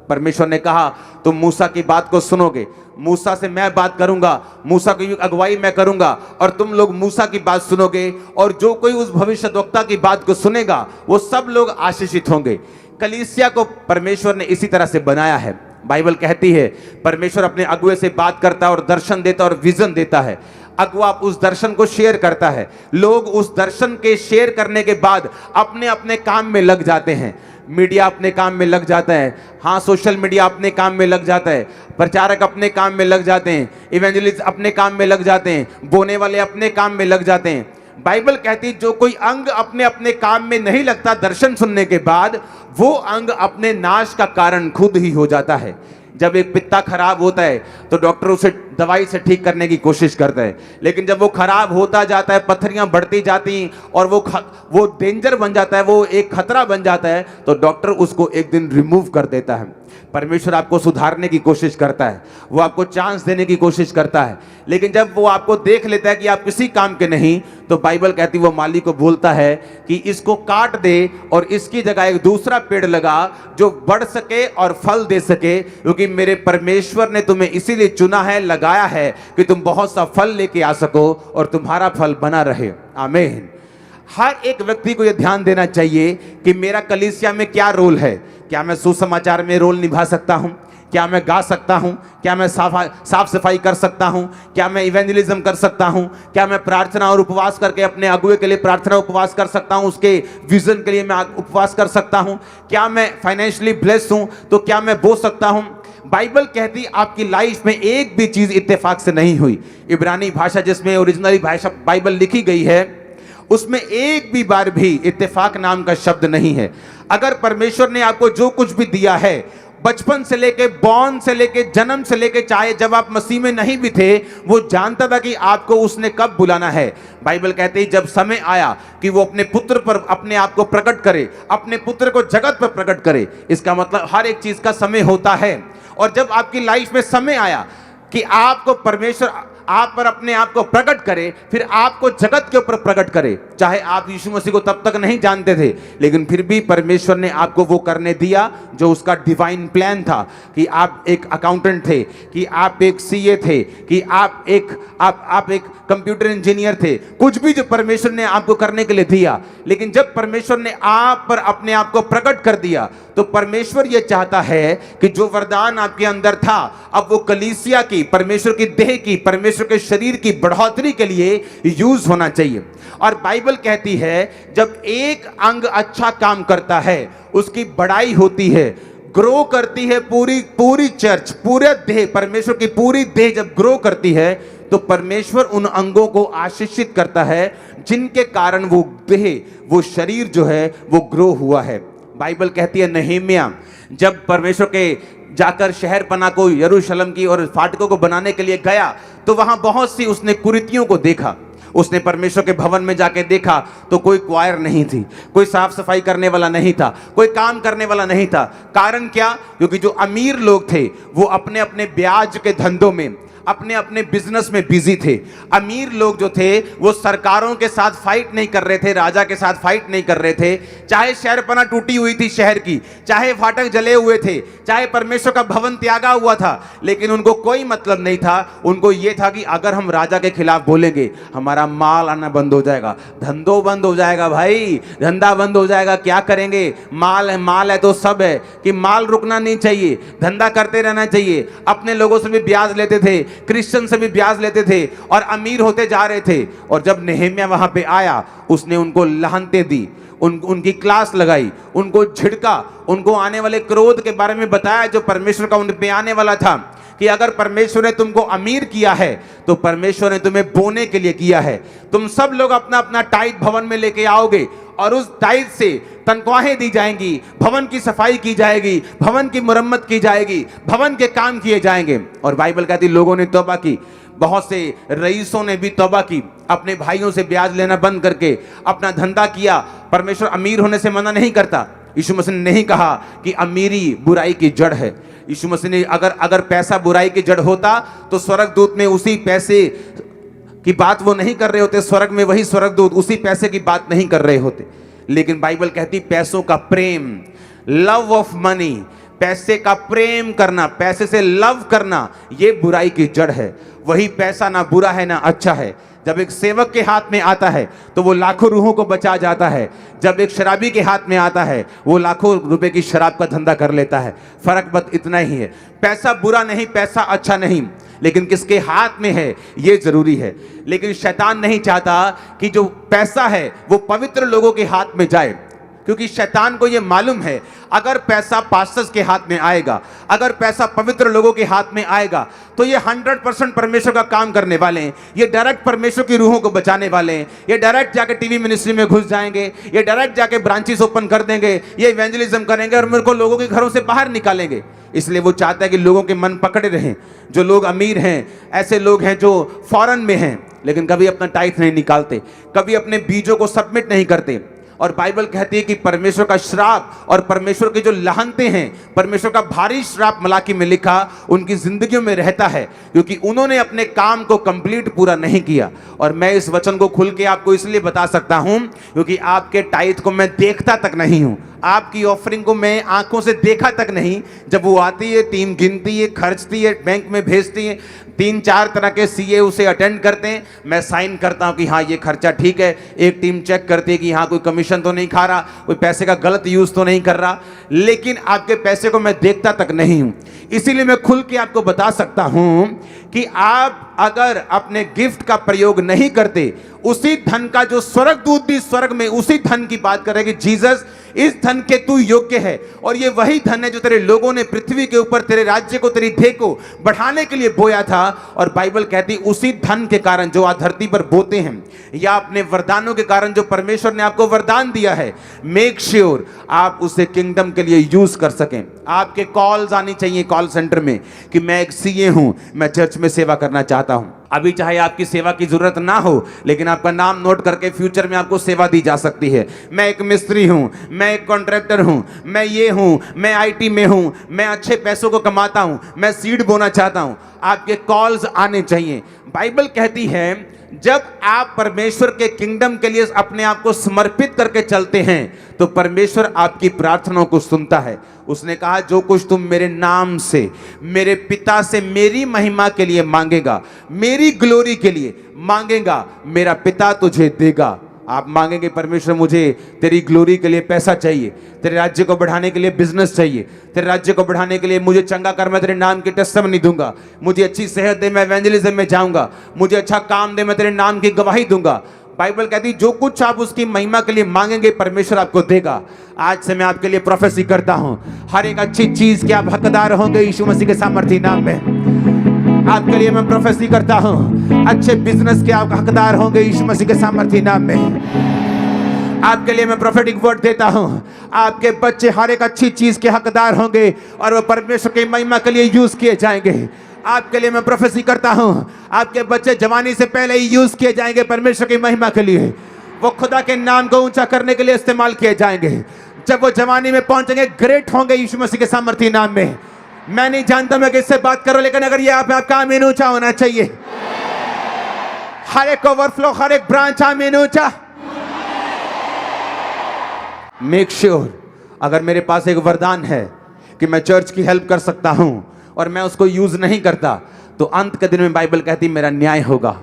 Speaker 1: परमेश्वर ने कहा तुम मूसा की बात को सुनोगे, मूसा से मैं बात करूंगा, मूसा की अगुवाई मैं करूंगा, और तुम लोग मूसा की बात सुनोगे, और जो कोई उस भविष्यद्वक्ता की बात को सुनेगा वो सब लोग आशीषित होंगे। कलीसिया को परमेश्वर ने इसी तरह से बनाया है। बाइबल कहती है परमेश्वर अपने अगुए से बात करता है और दर्शन देता है और विजन देता है। अगुआ उस दर्शन को शेयर करता है, लोग उस दर्शन के शेयर करने के बाद अपने अपने काम में लग जाते हैं। मीडिया अपने काम में लग जाता है, हाँ सोशल मीडिया अपने काम में लग जाता है, प्रचारक अपने काम में लग जाते हैं, इवेंजलिस्ट अपने काम में लग जाते हैं, बोने वाले अपने काम में लग जाते हैं। बाइबल कहती जो कोई अंग अपने अपने काम में नहीं लगता दर्शन सुनने के बाद, वो अंग अपने नाश का कारण खुद ही हो जाता है। जब एक पित्ता खराब होता है तो डॉक्टर उसे दवाई से ठीक करने की कोशिश करता है, लेकिन जब वो खराब होता जाता है, पत्थरियां बढ़ती जाती और वो डेंजर बन जाता है, वो एक खतरा बन जाता है, तो डॉक्टर उसको एक दिन रिमूव कर देता है। परमेश्वर आपको सुधारने की कोशिश करता है, वो आपको चांस देने की कोशिश करता है, लेकिन जब वो आपको देख लेता है कि आप किसी काम के नहीं, तो बाइबल कहती वो माली को बोलता है कि इसको काट दे और इसकी जगह एक दूसरा पेड़ लगा जो बढ़ सके और फल दे सके, क्योंकि मेरे परमेश्वर ने तुम्हें इसीलिए चुना है, लगाया है कि तुम बहुत सा फल लेके आ सको और तुम्हारा फल बना रहे। आमीन। हर एक व्यक्ति को यह ध्यान देना चाहिए कि मेरा कलीसिया में क्या रोल है। क्या मैं सुसमाचार में रोल निभा सकता हूं? क्या मैं गा सकता हूं? क्या मैं साफ सफाई कर सकता हूं? क्या मैं इवेंजलिज्म कर सकता हूं? क्या मैं प्रार्थना और उपवास करके अपने अगुए के लिए प्रार्थना उपवास कर सकता हूं? उसके विजन के लिए मैं उपवास कर सकता हूं? क्या मैं फाइनेंशियली ब्लेस्ड हूं तो क्या मैं बो सकता हूं? बाइबल कहती आपकी लाइफ में एक भी चीज इत्तेफाक से नहीं हुई। इब्रानी भाषा जिसमें ओरिजिनली भाषा बाइबल लिखी गई है, उसमें एक भी बार भी इत्तेफाक नाम का शब्द नहीं है। अगर परमेश्वर ने आपको जो कुछ भी दिया है, बचपन से लेके, बॉर्न से लेके, जन्म से लेके, चाहे जब आप मसीह में नहीं भी थे, वो जानता था कि आपको उसने कब बुलाना है। बाइबल कहते है जब समय आया कि वो अपने पुत्र पर अपने आप को प्रकट करे, अपने पुत्र को जगत पर प्रकट करे। इसका मतलब हर एक चीज का समय होता है, और जब आपकी लाइफ में समय आया कि आपको परमेश्वर आप पर अपने आप को प्रकट करे, फिर आपको जगत के ऊपर प्रकट करे। चाहे आप यीशु मसीह को तब तक नहीं जानते थे, लेकिन फिर भी परमेश्वर ने आपको वो करने दिया जो उसका डिवाइन प्लान था। कि आप एक अकाउंटेंट थे, कि आप एक सीए थे, कि आप एक कंप्यूटर इंजीनियर थे, कुछ भी जो परमेश्वर ने आपको करने के लिए दिया। लेकिन जब परमेश्वर ने आप पर अपने आप को प्रकट कर दिया, तो परमेश्वर यह चाहता है कि जो वरदान आपके अंदर था, अब वो कलीसिया की, परमेश्वर की देह की, परमेश्वर के शरीर की बढ़ोतरी के लिए यूज होना चाहिए। और बाइबल कहती है जब एक अंग अच्छा काम करता है, उसकी बड़ाई होती है, ग्रो करती है पूरी चर्च, पूरे देह, परमेश्वर की पूरी देह जब ग्रो करती है, तो परमेश्वर उन अंगों को आशीषित करता है जिनके कारण वो देह, वो शरीर जो है वो ग्रो हुआ है। बाइबल कहती है नehemiah जब परमेश्वर के जाकर शहर पना को, यरूशलेम की और फाटकों को बनाने के लिए गया, तो वहां बहुत सी उसने कुरीतियों को देखा। उसने परमेश्वर के भवन में जाके देखा तो कोई क्वायर नहीं थी, कोई साफ सफाई करने वाला नहीं था, कोई काम करने वाला नहीं था। कारण क्या? क्योंकि जो अमीर लोग थे वो अपने अपने ब्याज के धंधों में, अपने अपने बिजनेस में बिजी थे। अमीर लोग जो थे वो सरकारों के साथ फाइट नहीं कर रहे थे, राजा के साथ फाइट नहीं कर रहे थे। चाहे शहरपना टूटी हुई थी शहर की, चाहे फाटक जले हुए थे, चाहे परमेश्वर का भवन त्यागा हुआ था, लेकिन उनको कोई मतलब नहीं था। उनको ये था कि अगर हम राजा के खिलाफ बोलेंगे, हमारा माल आना बंद हो जाएगा, धंधो बंद हो जाएगा, भाई धंधा बंद हो जाएगा, क्या करेंगे? माल है तो सब है, कि माल रुकना नहीं चाहिए, धंधा करते रहना चाहिए। अपने लोगों से भी ब्याज लेते थे, क्रिश्चियन से भी ब्याज लेते थे, और अमीर होते जा रहे थे। और जब नेहम्याह वहां पे आया, उसने उनको लाहनतें दी, उनकी क्लास लगाई, उनको झिड़का, उनको आने वाले क्रोध के बारे में बताया जो परमेश्वर का उन पे आने वाला था। कि अगर परमेश्वर ने तुमको अमीर किया है तो परमेश्वर ने तुम्हें बोने के लिए किया है। तुम सब लोग अपना अपना टाइट भवन में लेके आओगे और उस टाइट से तनख्वाहें दी जाएंगी, भवन की सफाई की जाएगी, भवन की मुरम्मत की जाएगी, भवन के काम किए जाएंगे। और बाइबल कहती लोगों ने तौबा की, बहुत से रईसों ने भी तौबा की, अपने भाइयों से ब्याज लेना बंद करके अपना धंधा किया। परमेश्वर अमीर होने से मना नहीं करता। यीशु मसीह ने नहीं कहा कि अमीरी बुराई की जड़ है। यीशु मसीह ने अगर पैसा बुराई की जड़ होता तो स्वर्गदूत में उसी पैसे की बात वो नहीं कर रहे होते, स्वर्ग में वही स्वर्गदूत उसी पैसे की बात नहीं कर रहे होते। लेकिन बाइबल कहती पैसों का प्रेम, लव ऑफ मनी, पैसे का प्रेम करना, पैसे से लव करना, ये बुराई की जड़ है। वही पैसा ना बुरा है ना अच्छा है। जब एक सेवक के हाथ में आता है तो वो लाखों रूहों को बचा जाता है। जब एक शराबी के हाथ में आता है वो लाखों रुपए की शराब का धंधा कर लेता है। फर्क बस इतना ही है। पैसा बुरा नहीं, पैसा अच्छा नहीं, लेकिन किसके हाथ में है ये जरूरी है। लेकिन शैतान नहीं चाहता कि जो पैसा है वो पवित्र लोगों के हाथ में जाए, क्योंकि शैतान को ये मालूम है अगर पैसा पास्टर्स के हाथ में आएगा, अगर पैसा पवित्र लोगों के हाथ में आएगा, तो ये 100% परमेश्वर का काम करने वाले हैं। ये डायरेक्ट परमेश्वर की रूहों को बचाने वाले हैं। ये डायरेक्ट जाके टीवी मिनिस्ट्री में घुस जाएंगे, ये डायरेक्ट जाके ब्रांचेस ओपन कर देंगे, ये इवेंजलिज्म करेंगे और मेरे को लोगों के घरों से बाहर निकालेंगे। इसलिए वो चाहता है कि लोगों के मन पकड़े रहें। जो लोग अमीर हैं, ऐसे लोग हैं जो फॉरेन में हैं, लेकिन कभी अपना टाइथ नहीं निकालते, कभी अपने बीजों को सबमिट नहीं करते। और बाइबल कहती है कि परमेश्वर का श्राप और परमेश्वर के जो लाहनते हैं, परमेश्वर का भारी श्राप मलाकी में लिखा उनकी जिंदगियों में रहता है, क्योंकि उन्होंने अपने काम को कंप्लीट पूरा नहीं किया। और मैं इस वचन को खुल के आपको इसलिए बता सकता हूं क्योंकि आपके टाइथ को मैं देखता तक नहीं हूं, आपकी ऑफरिंग को मैं आंखों से देखा तक नहीं। जब वो आती है, टीम गिनती है, खर्चती है, बैंक में भेजती है, 3-4 तरह के सीए उसे अटेंड करते हैं, मैं साइन करता हूं कि हाँ ये खर्चा ठीक है। एक टीम चेक करती है कि हाँ कोई कमीशन तो नहीं खा रहा, कोई पैसे का गलत यूज तो नहीं कर रहा, लेकिन आपके पैसे को मैं देखता तक नहीं हूं। इसीलिए मैं खुल के आपको बता सकता हूं कि आप अगर अपने गिफ्ट का प्रयोग नहीं करते, उसी धन का जो स्वर्गदूत भी स्वर्ग में उसी धन की बात करेगी, जीसस इस धन के तू योग्य है, और ये वही धन है जो तेरे लोगों ने पृथ्वी के ऊपर तेरे राज्य को, तेरी देह को बढ़ाने के लिए बोया था। और बाइबल कहती उसी धन के कारण जो आज धरती पर बोते हैं, या अपने वरदानों के कारण जो परमेश्वर ने आपको वरदान दिया है, मेक श्योर आप उसे किंगडम के लिए यूज कर सकें। आपके कॉल्स आनी चाहिए कॉल सेंटर में कि मैं एक सीए हूं, मैं चर्च में सेवा करना चाहता हूं। अभी चाहे आपकी सेवा की जरूरत ना हो, लेकिन आपका नाम नोट करके फ्यूचर में आपको सेवा दी जा सकती है। मैं एक मिस्त्री हूं, मैं एक कॉन्ट्रैक्टर हूं, मैं ये हूं, मैं आईटी में हूं, मैं अच्छे पैसों को कमाता हूं, मैं सीड बोना चाहता हूं। आपके कॉल्स आने चाहिए। बाइबल कहती है जब आप परमेश्वर के किंगडम के लिए अपने आप को समर्पित करके चलते हैं तो परमेश्वर आपकी प्रार्थनाओं को सुनता है। उसने कहा जो कुछ तुम मेरे नाम से, मेरे पिता से मेरी महिमा के लिए मांगेगा, मेरी ग्लोरी के लिए मांगेगा, मेरा पिता तुझे देगा। आप मांगेंगे परमेश्वर मुझे तेरी ग्लोरी के लिए पैसा चाहिए, तेरे राज्य को बढ़ाने के लिए बिजनेस चाहिए, तेरे राज्य को बढ़ाने के लिए मुझे चंगा कर, मैं तेरे नाम की टेस्टिमनी दूंगा, मुझे अच्छी सेहत दे, मैं इवेंजलिज्म में जाऊंगा, मुझे अच्छा काम दे, मैं तेरे नाम की गवाही दूंगा। बाइबल कहती जो कुछ आप उसकी महिमा के लिए मांगेंगे परमेश्वर आपको देगा। आज से मैं आपके लिए प्रोफेसी करता हूं, हर एक अच्छी चीज के आप हकदार होंगे यीशु मसीह के सामर्थी नाम में। आपके लिए मैं प्रोफेसी करता हूं, अच्छे बिजनेस के आप हकदार होंगे यीशु मसीह के सामर्थी नाम में। आपके लिए मैं प्रोफेटिक वर्ड देता हूं, आपके बच्चे हर एक अच्छी चीज के हकदार होंगे और वो परमेश्वर की महिमा के लिए यूज किए जाएंगे। आपके लिए मैं प्रोफेसी करता हूं, आपके बच्चे जवानी से पहले ही यूज किए जाएंगे परमेश्वर की महिमा के लिए। वो खुदा के नाम को ऊंचा करने के लिए इस्तेमाल किए जाएंगे। जब वो जवानी में पहुंचेंगे ग्रेट होंगे यीशु मसीह के सामर्थी नाम में। मैं नहीं जानता मैं किससे बात करूं, लेकिन अगर ये आपका आमीन ऊंचा होना चाहिए। हर एक ओवरफ्लो, हर एक ब्रांच आमीन ऊंचा। मेक श्योर अगर मेरे पास एक वरदान है कि मैं चर्च की हेल्प कर सकता हूं और मैं उसको यूज नहीं करता तो अंत के दिन में बाइबल कहती मेरा न्याय होगा।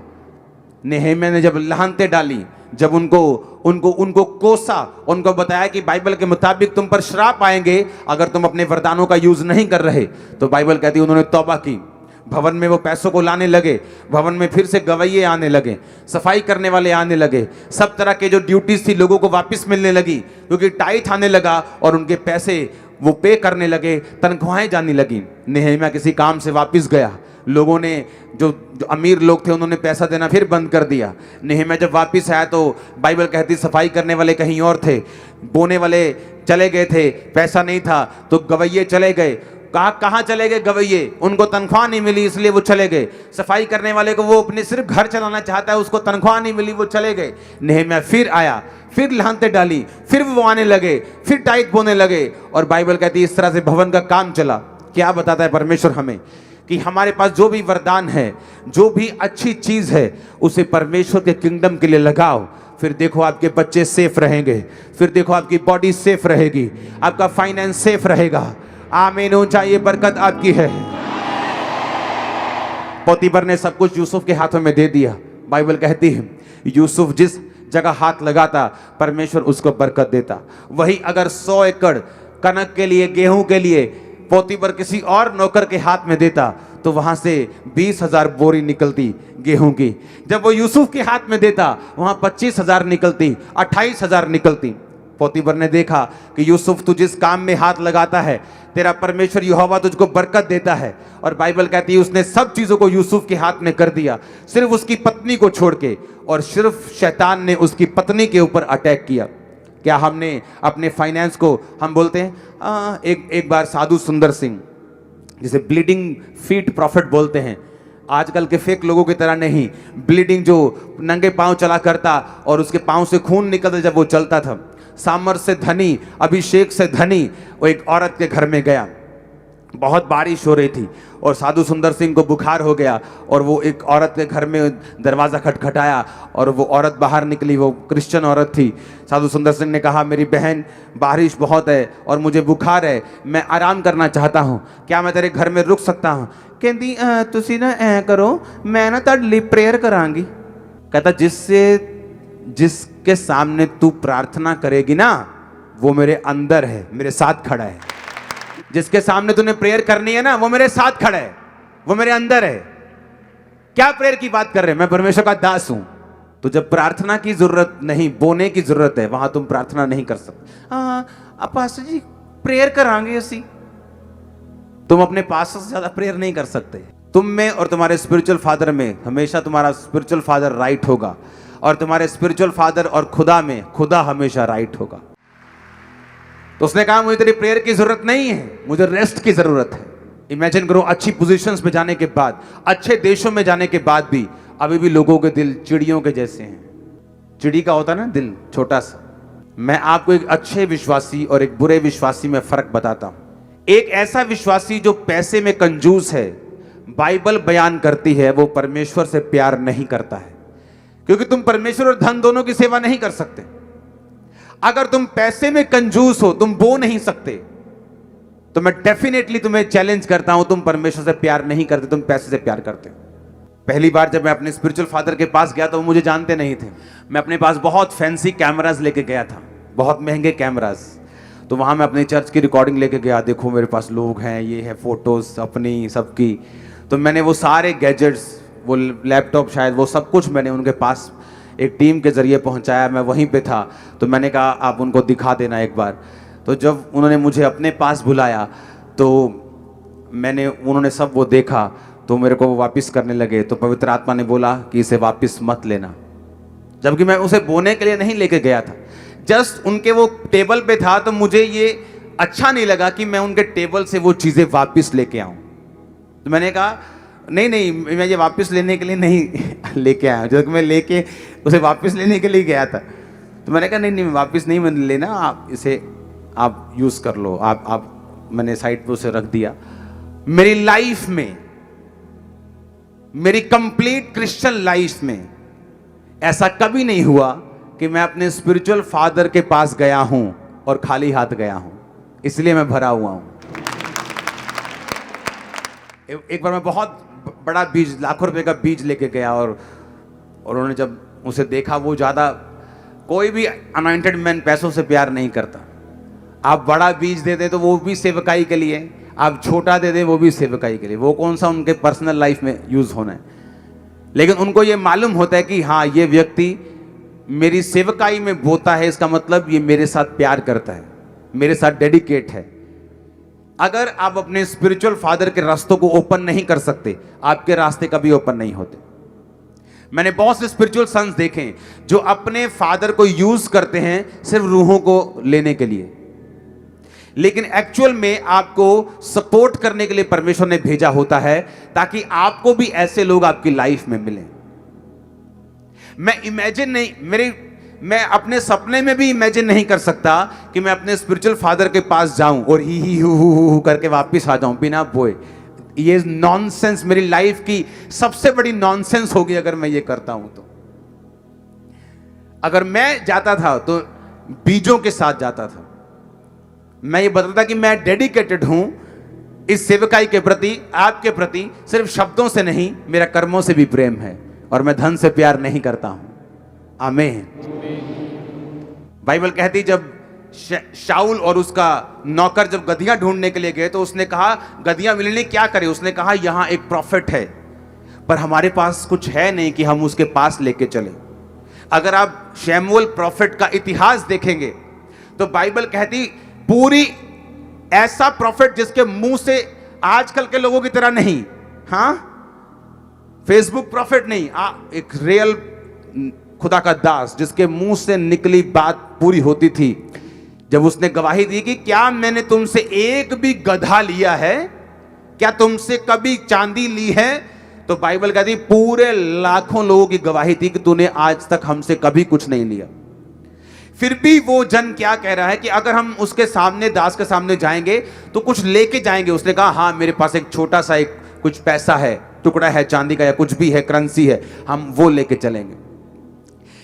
Speaker 1: नेहेमिया ने जब लानतें डाली, जब उनको कोसा, उनको बताया कि बाइबल के मुताबिक तुम पर श्राप आएंगे अगर तुम अपने वरदानों का यूज नहीं कर रहे, तो बाइबल कहती उन्होंने तौबा की। भवन में वो पैसों को लाने लगे, भवन में फिर से गवैये आने लगे, सफाई करने वाले आने लगे, सब तरह के जो ड्यूटीज थी लोगों को वापस मिलने लगी क्योंकि टाइथ आने लगा और उनके पैसे वो पे करने लगे, तनख्वाहें जाने लगी। नेहेमिया किसी काम से वापस गया, लोगों ने जो अमीर लोग थे उन्होंने पैसा देना फिर बंद कर दिया। नेहेमिया जब वापस आया तो बाइबल कहती सफाई करने वाले कहीं और थे, बोने वाले चले गए थे, पैसा नहीं था तो गवैये चले गए। कहाँ चले गए गवैये? उनको तनख्वाह नहीं मिली इसलिए वो चले गए। सफाई करने वाले को वो अपने सिर्फ घर चलाना चाहता है, उसको तनख्वाह नहीं मिली, वो चले गए। नेहेमिया फिर आया, फिर लानतें डाली, फिर वो आने लगे, फिर टाइट बोने लगे और बाइबल कहती है इस तरह से भवन का काम चला। क्या बताता है परमेश्वर हमें कि हमारे पास जो भी वरदान है, जो भी अच्छी चीज है, उसे परमेश्वर के किंगडम के लिए लगाओ। फिर देखो आपके बच्चे सेफ रहेंगे, फिर देखो आपकी बॉडी सेफ रहेगी, आपका फाइनेंस सेफ रहेगा। आमीन ऊंचा, ये बरकत आपकी है। पोतीफर ने सब कुछ यूसुफ के हाथों में दे दिया। बाइबल कहती है यूसुफ जिस जगह हाथ लगाता परमेश्वर उसको बरकत देता। वही अगर 100 एकड़ कनक के लिए, गेहूं के लिए पोतीफर किसी और नौकर के हाथ में देता तो वहां से 20,000 बोरी निकलती गेहूं की। जब वो यूसुफ के हाथ में देता वहां 25,000 निकलती, 28,000 निकलती। पोतीफर ने देखा कि यूसुफ तू जिस काम में हाथ लगाता है तेरा परमेश्वर यहोवा तुझको बरकत देता है। और बाइबल कहती है उसने सब चीजों को यूसुफ के हाथ में कर दिया, सिर्फ उसकी पत्नी को छोड़ के, और सिर्फ शैतान ने उसकी पत्नी के ऊपर अटैक किया। क्या हमने अपने फाइनेंस को, हम बोलते हैं एक बार साधु सुंदर सिंह, जिसे ब्लीडिंग फीट प्रॉफिट बोलते हैं, आजकल के फेक लोगों की तरह नहीं, ब्लीडिंग जो नंगे पांव चला करता और उसके पांव से खून निकलता जब वो चलता था। सामर से धनी, अभिषेक से धनी, वो एक औरत के घर में गया। बहुत बारिश हो रही थी और साधु सुंदर सिंह को बुखार हो गया और वो एक औरत के घर में दरवाज़ा खटखटाया और वो औरत बाहर निकली। वो क्रिश्चियन औरत थी। साधु सुंदर सिंह ने कहा मेरी बहन बारिश बहुत है और मुझे बुखार है, मैं आराम करना चाहता हूँ, क्या मैं तेरे घर में रुक सकता हूँ? कहती तुसी ना ऐ करो, मैं ना तुहाडे लिए प्रेयर करांगी। कहता जिसके सामने तू प्रार्थना करेगी ना वो मेरे अंदर है, मेरे साथ खड़ा है। जिसके सामने तूने प्रेयर करनी है ना वो मेरे साथ खड़ा है, वो मेरे अंदर है। क्या प्रेयर की बात कर रहे हैं? मैं परमेश्वर का दास हूं। तो जब प्रार्थना की जरूरत नहीं, बोने की जरूरत है, वहां तुम प्रार्थना नहीं कर सकते। पास्टर जी प्रेयर करांगे असी। तुम अपने पास्टर से ज्यादा प्रेयर नहीं कर सकते। तुम में और तुम्हारे स्पिरिचुअल फादर में हमेशा तुम्हारा स्पिरिचुअल फादर राइट होगा और तुम्हारे स्पिरिचुअल फादर और खुदा में खुदा हमेशा राइट होगा। तो उसने कहा मुझे तेरी प्रेयर की जरूरत नहीं है, मुझे रेस्ट की जरूरत है। इमेजिन करो, अच्छी पोजीशंस में जाने के बाद, अच्छे देशों में जाने के बाद भी अभी भी लोगों के दिल चिड़ियों के जैसे हैं। चिड़ी का होता है ना दिल, छोटा सा। मैं आपको एक अच्छे विश्वासी और एक बुरे विश्वासी में फर्क बताता हूं। एक ऐसा विश्वासी जो पैसे में कंजूस है, बाइबल बयान करती है वो परमेश्वर से प्यार नहीं करता है, क्योंकि तुम परमेश्वर और धन दोनों की सेवा नहीं कर सकते। अगर तुम पैसे में कंजूस हो, तुम बो नहीं सकते, तो मैं डेफिनेटली तुम्हें चैलेंज करता हूं, तुम परमेश्वर से प्यार नहीं करते, तुम पैसे से प्यार करते हो। पहली बार जब मैं अपने स्पिरिचुअल फादर के पास गया तो वो मुझे जानते नहीं थे। मैं अपने पास बहुत फैंसी कैमरास लेके गया था, बहुत महंगे कैमरास। तो वहाँ मैं अपने चर्च की रिकॉर्डिंग लेके गया, देखो मेरे पास लोग हैं, ये है फोटोज अपनी सबकी। तो मैंने वो सारे गैजेट्स, वो लैपटॉप शायद, वो सब कुछ मैंने उनके पास एक टीम के ज़रिए पहुँचाया। मैं वहीं पे था, तो मैंने कहा आप उनको दिखा देना एक बार। तो जब उन्होंने मुझे अपने पास बुलाया तो उन्होंने सब वो देखा, तो मेरे को वो वापस करने लगे। तो पवित्र आत्मा ने बोला कि इसे वापस मत लेना, जबकि मैं उसे बोने के लिए नहीं लेके गया था, जस्ट उनके वो टेबल पे था। तो मुझे ये अच्छा नहीं लगा कि मैं उनके टेबल से वो चीज़ें वापस लेके आऊँ। तो मैंने कहा नहीं, मैं ये वापस लेने के लिए नहीं लेके आया, जबकि मैं लेके उसे वापस लेने के लिए गया था। तो मैंने कहा नहीं, वापस नहीं मैंने लेना, आप इसे आप यूज़ कर लो। मैंने साइड पे उसे रख दिया। मेरी लाइफ में, मेरी कंप्लीट क्रिश्चियन लाइफ में ऐसा कभी नहीं हुआ कि मैं अपने स्पिरिचुअल फादर के पास गया हूं और खाली हाथ गया हूं, इसलिए मैं भरा हुआ हूं। एक बार मैं बहुत बड़ा बीज, लाखों रुपए का बीज लेके गया, और उन्होंने जब उसे देखा, वो ज़्यादा, कोई भी अनॉइंटेड मैन पैसों से प्यार नहीं करता। आप बड़ा बीज दे दें तो वो भी सेवकाई के लिए, आप छोटा दे दें वो भी सेवकाई के लिए, वो कौन सा उनके पर्सनल लाइफ में यूज़ होना है। लेकिन उनको ये मालूम होता है कि हाँ, ये व्यक्ति मेरी सेवकाई में बोता है, इसका मतलब ये मेरे साथ प्यार करता है, मेरे साथ डेडिकेट है। अगर आप अपने स्पिरिचुअल फादर के रास्तों को ओपन नहीं कर सकते, आपके रास्ते कभी ओपन नहीं होते। मैंने बहुत से स्पिरिचुअल सन्स देखे जो अपने फादर को यूज करते हैं सिर्फ रूहों को लेने के लिए, लेकिन एक्चुअल में आपको सपोर्ट करने के लिए परमेश्वर ने भेजा होता है, ताकि आपको भी ऐसे लोग आपकी लाइफ में मिलें। मैं अपने सपने में भी इमेजिन नहीं कर सकता कि मैं अपने स्पिरिचुअल फादर के पास जाऊं और ही हु करके वापस आ जाऊं बिना बोए। ये नॉनसेंस, मेरी लाइफ की सबसे बड़ी नॉनसेंस होगी अगर मैं ये करता हूं। तो अगर मैं जाता था तो बीजों के साथ जाता था। मैं ये बताता कि मैं डेडिकेटेड हूं इस सेवकाई के प्रति, आपके प्रति, सिर्फ शब्दों से नहीं, मेरा कर्मों से भी प्रेम है, और मैं धन से प्यार नहीं करता हूं। आमीन। बाइबल कहती जब शाऊल और उसका नौकर जब गधियां ढूंढने के लिए गए तो उसने कहा गधियां मिलने क्या करें। उसने कहा यहां एक प्रॉफिट है, पर हमारे पास कुछ है नहीं कि हम उसके पास लेके चलें। अगर आप शमूएल प्रॉफिट का इतिहास देखेंगे तो बाइबल कहती पूरी ऐसा प्रॉफिट जिसके मुंह से, आजकल के लोगों की तरह नहीं, हाँ, फेसबुक प्रॉफिट नहीं, एक रियल खुदा का दास जिसके मुंह से निकली बात पूरी होती थी। जब उसने गवाही दी कि क्या मैंने तुमसे एक भी गधा लिया है, क्या तुमसे कभी चांदी ली है, तो बाइबल कहती पूरे लाखों लोगों की गवाही थी कि तूने आज तक हमसे कभी कुछ नहीं लिया। फिर भी वो जन क्या कह रहा है कि अगर हम उसके सामने, दास के सामने जाएंगे तो कुछ लेके जाएंगे। उसने कहा हाँ, मेरे पास एक छोटा सा एक कुछ पैसा है, टुकड़ा है चांदी का या कुछ भी है, करेंसी है, हम वो लेके चलेंगे।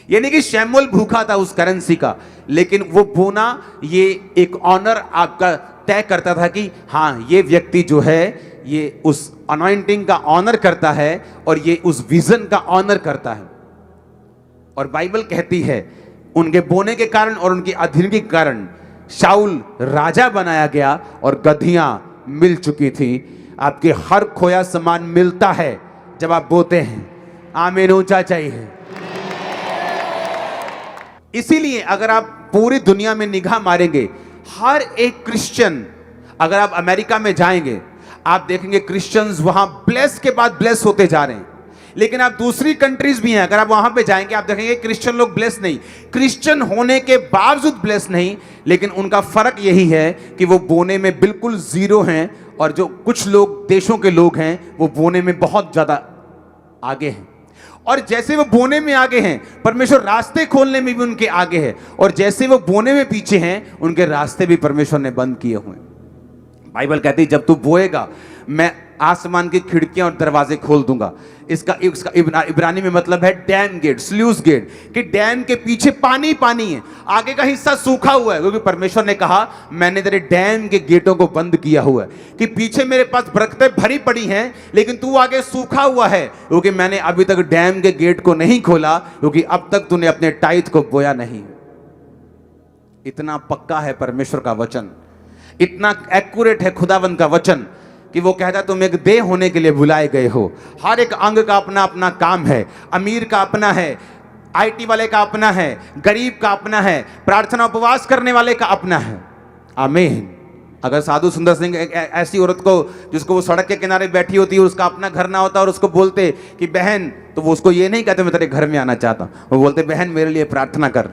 Speaker 1: यानी कि शमूएल भूखा था उस करेंसी का, लेकिन वो बोना ये एक ऑनर आपका तय करता था कि हाँ, ये व्यक्ति जो है ये उस अनॉइंटिंग का ऑनर करता है और ये उस विजन का ऑनर करता है। और बाइबल कहती है उनके बोने के कारण और उनकी अधीनगी के कारण शाऊल राजा बनाया गया और गधियां मिल चुकी थी। आपके हर खोया सामान मिलता है जब आप बोते हैं। आमीन, ऊंचा चाहिए। इसीलिए अगर आप पूरी दुनिया में निगाह मारेंगे, हर एक क्रिश्चियन, अगर आप अमेरिका में जाएंगे आप देखेंगे क्रिश्चियंस वहां ब्लेस के बाद ब्लेस होते जा रहे हैं। लेकिन आप दूसरी कंट्रीज भी हैं, अगर आप वहां पे जाएंगे आप देखेंगे क्रिश्चियन लोग ब्लेस नहीं, क्रिश्चियन होने के बावजूद ब्लेस नहीं, लेकिन उनका फर्क यही है कि वो बोने में बिल्कुल जीरो हैं, और जो कुछ लोग देशों के लोग हैं वो बोने में बहुत ज्यादा आगे हैं। और जैसे वो बोने में आगे हैं, परमेश्वर रास्ते खोलने में भी उनके आगे है, और जैसे वो बोने में पीछे हैं, उनके रास्ते भी परमेश्वर ने बंद किए हुए हैं। बाइबल कहती है जब तू बोएगा मैं आसमान की खिड़कियां और दरवाजे खोल दूंगा। इसका इब्रानी में मतलब है डैम गेट, स्लूस गेट, कि डैम के पीछे पानी पानी है, आगे का हिस्सा सूखा हुआ है, क्योंकि परमेश्वर ने कहा मैंने तेरे डैम के गेटों को बंद किया हुआ है, कि पीछे मेरे पास बरकतें भरी पड़ी हैं लेकिन तू आगे सूखा हुआ है, क्योंकि मैंने अभी तक डैम के गेट को नहीं खोला, क्योंकि अब तक तूने अपने टाइट को बोया नहीं। इतना पक्का है परमेश्वर का वचन, इतना एक्यूरेट है खुदावंद का वचन कि वो कहता तुम एक देह होने के लिए बुलाए गए हो। हर एक अंग का अपना अपना काम है, अमीर का अपना है, आईटी वाले का अपना है, गरीब का अपना है, प्रार्थना उपवास करने वाले का अपना है। आमीन। अगर साधु सुंदर सिंह ऐसी औरत को जिसको वो सड़क के किनारे बैठी होती है, उसका अपना घर ना होता और उसको बोलते कि बहन, तो वो उसको ये नहीं कहते मैं तेरे घर में आना चाहता, वो बोलते बहन मेरे लिए प्रार्थना कर,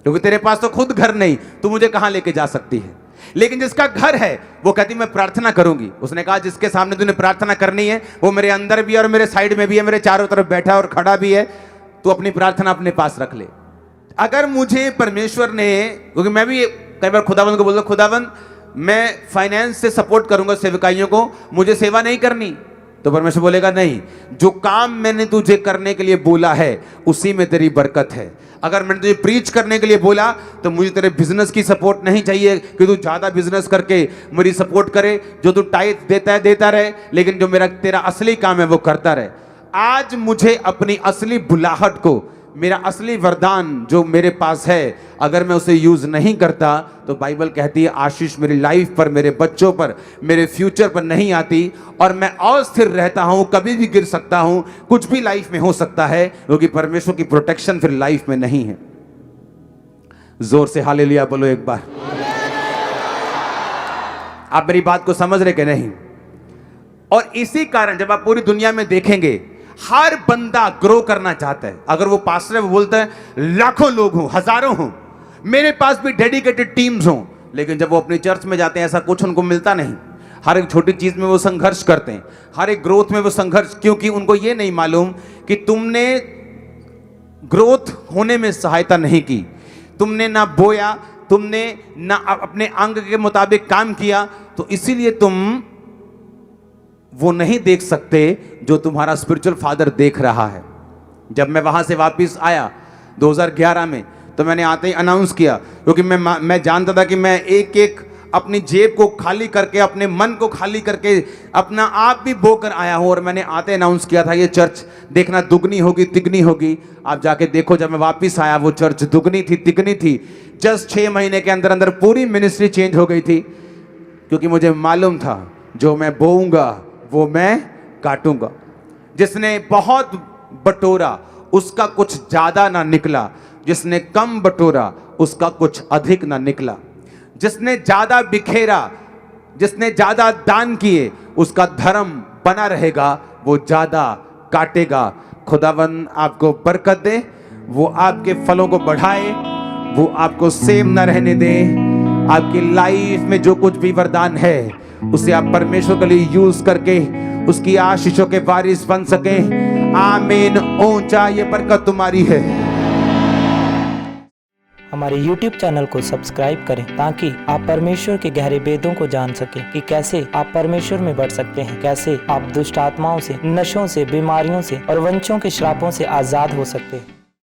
Speaker 1: क्योंकि तेरे पास तो खुद घर नहीं, तू मुझे कहां लेके जा सकती है। लेकिन जिसका घर है वो कहती मैं प्रार्थना करूंगी। उसने कहा जिसके सामने तूने प्रार्थना करनी है वो मेरे अंदर भी है और मेरे साइड में भी है, मेरे चारों तरफ बैठा और खड़ा भी है, तू अपनी प्रार्थना अपने पास रख ले। अगर मुझे परमेश्वर ने, क्योंकि मैं भी कई बार खुदावंद को बोलता हूं खुदावंद मैं फाइनेंस से सपोर्ट करूंगा सेवकाइयों को, मुझे सेवा नहीं करनी, तो परमेश्वर बोलेगा नहीं, जो काम मैंने तुझे करने के लिए बोला है उसी में तेरी बरकत है। अगर मैंने तुझे प्रीच करने के लिए बोला तो मुझे तेरे बिजनेस की सपोर्ट नहीं चाहिए कि तू ज्यादा बिजनेस करके मेरी सपोर्ट करे, जो तू टाइट देता है देता रहे, लेकिन जो तेरा असली काम है वो करता रहे। आज मुझे अपनी असली बुलाहट को, मेरा असली वरदान जो मेरे पास है, अगर मैं उसे यूज नहीं करता तो बाइबल कहती है आशीष मेरी लाइफ पर, मेरे बच्चों पर, मेरे फ्यूचर पर नहीं आती, और मैं अस्थिर रहता हूं, कभी भी गिर सकता हूं, कुछ भी लाइफ में हो सकता है, क्योंकि परमेश्वर की प्रोटेक्शन फिर लाइफ में नहीं है। जोर से हालेलुया बोलो एक बार। आप मेरी बात को समझ रहे कि नहीं? और इसी कारण जब आप पूरी दुनिया में देखेंगे हर बंदा ग्रो करना चाहता है। अगर वो पास्टर है वो बोलता है लाखों लोग हों, हजारों हों, मेरे पास भी डेडिकेटेड टीम्स हों, लेकिन जब वो अपनी चर्च में जाते हैं ऐसा कुछ उनको मिलता नहीं। हर एक छोटी चीज में वो संघर्ष करते हैं, हर एक ग्रोथ में वो संघर्ष, क्योंकि उनको ये नहीं मालूम कि तुमने ग्रोथ होने में सहायता नहीं की, तुमने ना बोया, तुमने ना अपने अंग के मुताबिक काम किया, तो इसीलिए तुम वो नहीं देख सकते जो तुम्हारा स्पिरिचुअल फादर देख रहा है। जब मैं वहां से वापस आया 2011 में, तो मैंने आते ही अनाउंस किया, क्योंकि मैं जानता था कि मैं एक एक अपनी जेब को खाली करके, अपने मन को खाली करके, अपना आप भी बोकर आया हूं, और मैंने आते अनाउंस किया था ये चर्च देखना दुगनी होगी तिगनी होगी। आप जाके देखो, जब मैं वापस आया वो चर्च दुगनी थी तिगनी थी। जस्ट 6 महीने के अंदर अंदर पूरी मिनिस्ट्री चेंज हो गई थी, क्योंकि मुझे मालूम था जो मैं बोऊंगा वो मैं काटूंगा। जिसने बहुत बटोरा उसका कुछ ज्यादा ना निकला, जिसने कम बटोरा उसका कुछ अधिक ना निकला। जिसने ज्यादा बिखेरा, जिसने ज्यादा दान किए, उसका धर्म बना रहेगा, वो ज्यादा काटेगा। खुदावन आपको बरकत दे, वो आपके फलों को बढ़ाए, वो आपको सेम ना रहने दे। आपकी लाइफ में जो कुछ भी वरदान है उसे आप परमेश्वर के लिए यूज करके उसकी आशीषों के वारिस बन सके। आमीन। ऊंचा ये बरकत तुम्हारी है।
Speaker 2: हमारे YouTube चैनल को सब्सक्राइब करें ताकि आप परमेश्वर के गहरे भेदों को जान सकें कि कैसे आप परमेश्वर में बढ़ सकते हैं, कैसे आप दुष्ट आत्माओं से, नशों से, बीमारियों से और वंशों के श्रापों से आजाद हो सकते हैं।